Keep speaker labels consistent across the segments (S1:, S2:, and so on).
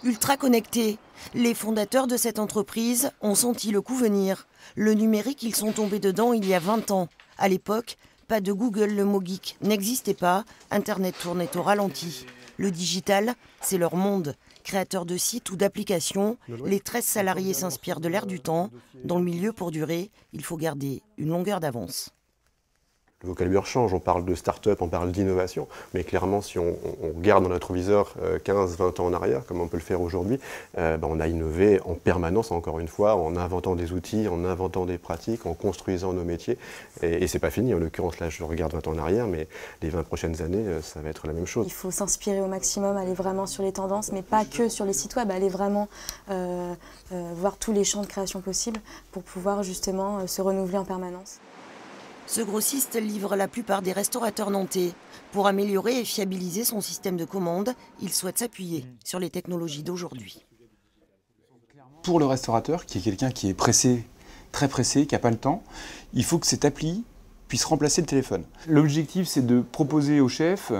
S1: Ultra connectés, les fondateurs de cette entreprise ont senti le coup venir. Le numérique, ils sont tombés dedans il y a 20 ans. À l'époque, pas de Google, le mot geek n'existait pas, Internet tournait au ralenti. Le digital, c'est leur monde. Créateurs de sites ou d'applications, les 13 salariés s'inspirent de l'air du temps. Dans le milieu, pour durer, il faut garder une longueur d'avance.
S2: Le vocabulaire change, on parle de start-up, on parle d'innovation, mais clairement, si on regarde dans notre viseur 15-20 ans en arrière, comme on peut le faire aujourd'hui, on a innové en permanence, encore une fois, en inventant des outils, en inventant des pratiques, en construisant nos métiers. Et c'est pas fini, en l'occurrence, là, je regarde 20 ans en arrière, mais les 20 prochaines années, ça va être la même chose.
S3: Il faut s'inspirer au maximum, aller vraiment sur les tendances, mais pas que sur les sites web, aller vraiment voir tous les champs de création possibles pour pouvoir justement se renouveler en permanence.
S1: Ce grossiste livre la plupart des restaurateurs nantais. Pour améliorer et fiabiliser son système de commande, il souhaite s'appuyer sur les technologies d'aujourd'hui.
S4: Pour le restaurateur, qui est quelqu'un qui est pressé, très pressé, qui n'a pas le temps, il faut que cette appli puisse remplacer le téléphone. L'objectif, c'est de proposer au chef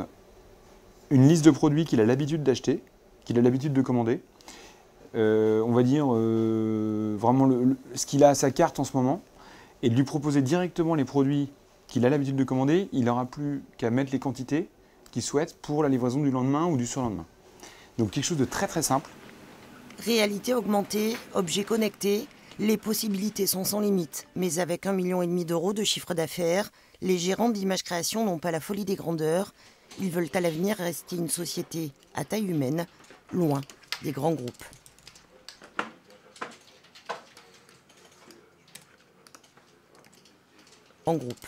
S4: une liste de produits qu'il a l'habitude d'acheter, qu'il a l'habitude de commander. On va dire vraiment ce qu'il a à sa carte en ce moment, et de lui proposer directement les produits qu'il a l'habitude de commander. Il n'aura plus qu'à mettre les quantités qu'il souhaite pour la livraison du lendemain ou du surlendemain. Donc quelque chose de très très simple.
S1: Réalité augmentée, objets connectés, les possibilités sont sans limite. Mais avec 1,5 million d'euros de chiffre d'affaires, les gérants d'Image Création n'ont pas la folie des grandeurs. Ils veulent à l'avenir rester une société à taille humaine, loin des grands groupes. En groupe.